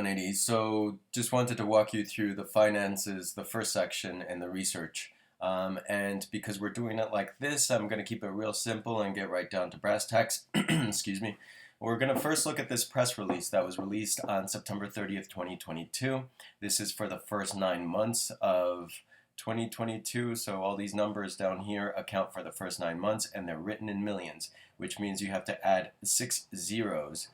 180. So just wanted to walk you through the finances, the first section, and the research. And because we're doing it like this, I'm going to keep it real simple and get right down to brass tacks. Excuse me. We're going to first look at this press release that was released on September 30th, 2022. This is for the first 9 months of 2022. So all these numbers down here account for the first 9 months, and they're written in millions, which means you have to add 6 zeros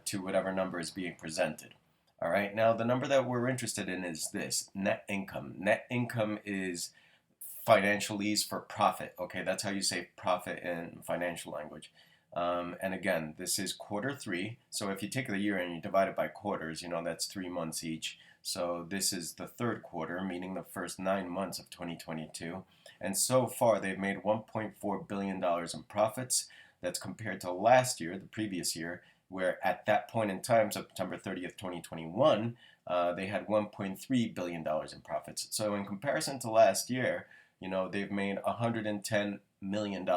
to whatever number is being presented. All right, now the number that we're interested in is this net income. Net income is financialese for profit. Okay, that's how you say profit in financial language. And again, this is quarter 3. So if you take the year and you divide it by quarters, that's 3 months each. So this is the third quarter, meaning the first 9 months of 2022. And so far, they've made $1.4 billion in profits. That's compared to last year, the previous year, where at that point in time, September 30th, 2021, they had $1.3 billion in profits. So in comparison to last year, they've made $110 million.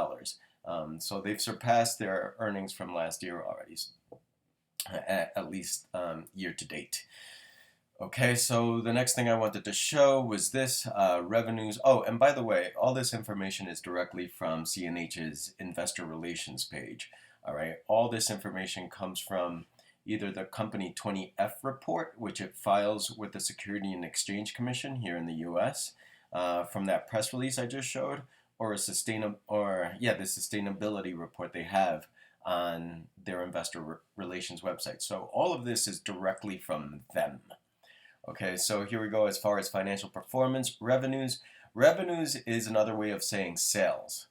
So they've surpassed their earnings from last year already, at least year to date. Okay, so the next thing I wanted to show was this, revenues. Oh, and by the way, all this information is directly from CNH's Investor Relations page. All right, all this information comes from either the company 20F report, which it files with the Security and Exchange Commission here in the U.S., from that press release I just showed, or the sustainability report they have on their investor relations website. So all of this is directly from them. Okay, so here we go. As far as financial performance, revenues. Revenues is another way of saying sales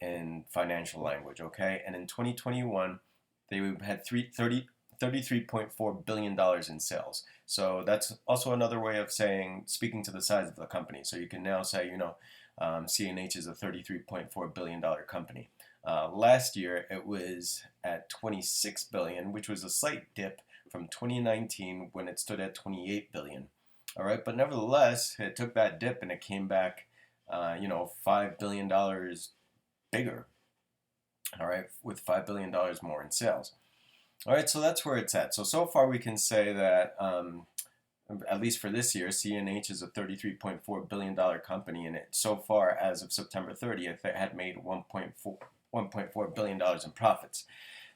in financial language, okay? And in 2021, they had $33.4 billion in sales. So that's also another way of speaking to the size of the company. So you can now say, CNH is a $33.4 billion company. Last year, it was at $26 billion, which was a slight dip from 2019 when it stood at $28 billion. All right, but nevertheless, it took that dip and it came back, $5 billion bigger. All right, with $5 billion more in sales. All right, so that's where it's at. So far we can say that, at least for this year, CNH is a $33.4 billion company, and it so far, as of September 30th, it had made $1.4 billion in profits.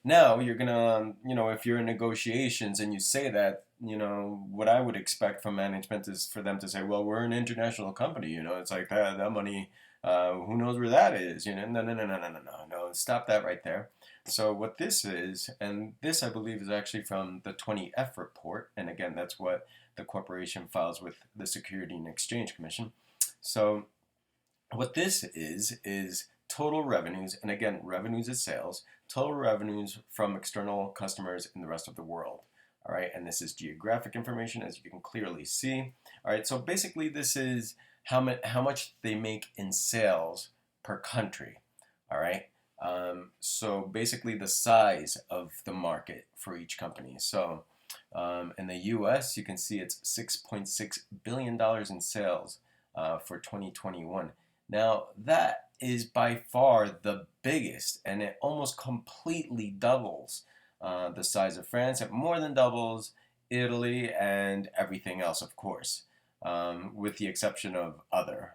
Now, you're going to, if you're in negotiations and you say that, what I would expect from management is for them to say, well, we're an international company, it's like that money, who knows where that is, no, stop that right there. So what this is, and this I believe is actually from the 20F report, and again, that's what the corporation files with the Security and Exchange Commission. So what this is total revenues, and again, revenues is sales, total revenues from external customers in the rest of the world. All right, and this is geographic information, as you can clearly see. All right, so basically this is how much they make in sales per country. All right, so basically the size of the market for each company. So in the U.S., you can see it's $6.6 billion in sales for 2021. Now, that is by far the biggest, and it almost completely doubles the size of France. It more than doubles Italy and everything else, of course, with the exception of other.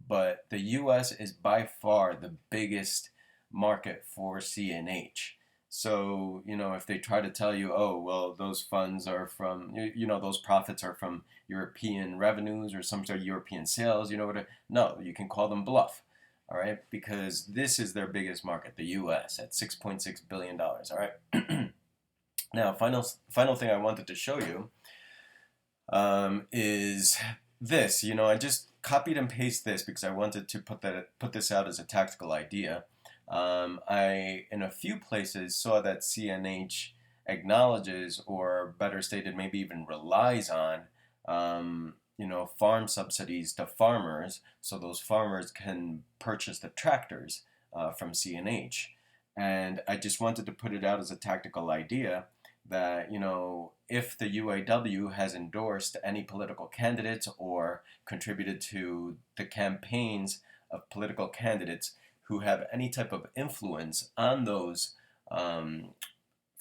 But the U.S. is by far the biggest market for CNH. So, if they try to tell you, oh, well, those funds are from, those profits are from European revenues or some sort of European sales, no, you can call them bluff, all right? Because this is their biggest market, the U.S., at $6.6 billion, all right? Now, final thing I wanted to show you is this. I just copied and pasted this because I wanted to put this out as a tactical idea. I, in a few places, saw that CNH acknowledges, or better stated, maybe even relies on, farm subsidies to farmers, so those farmers can purchase the tractors from CNH. And I just wanted to put it out as a tactical idea that, if the UAW has endorsed any political candidates or contributed to the campaigns of political candidates who have any type of influence on those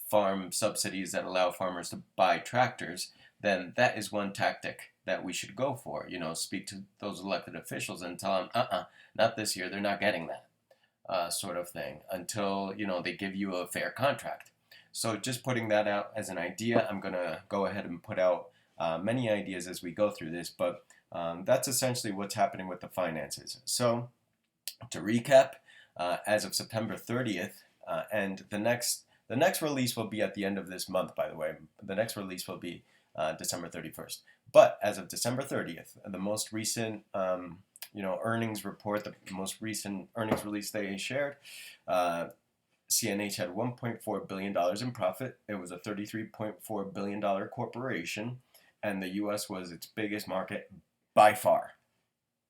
farm subsidies that allow farmers to buy tractors, then that is one tactic that we should go for. Speak to those elected officials and tell them, not this year, they're not getting that, sort of thing, until, they give you a fair contract. So just putting that out as an idea. I'm going to go ahead and put out many ideas as we go through this, but that's essentially what's happening with the finances. So to recap, as of September 30th, and the next release will be at the end of this month, by the way. The next release will be December 31st. But as of December 30th, the most recent earnings report, the most recent earnings release they shared, CNH had $1.4 billion in profit. It was a $33.4 billion corporation, and the U.S. was its biggest market by far.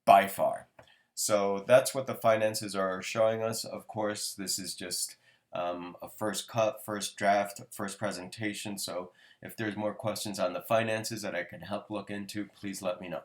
By far. So that's what the finances are showing us. Of course, this is just a first cut, first draft, first presentation. So if there's more questions on the finances that I can help look into, please let me know.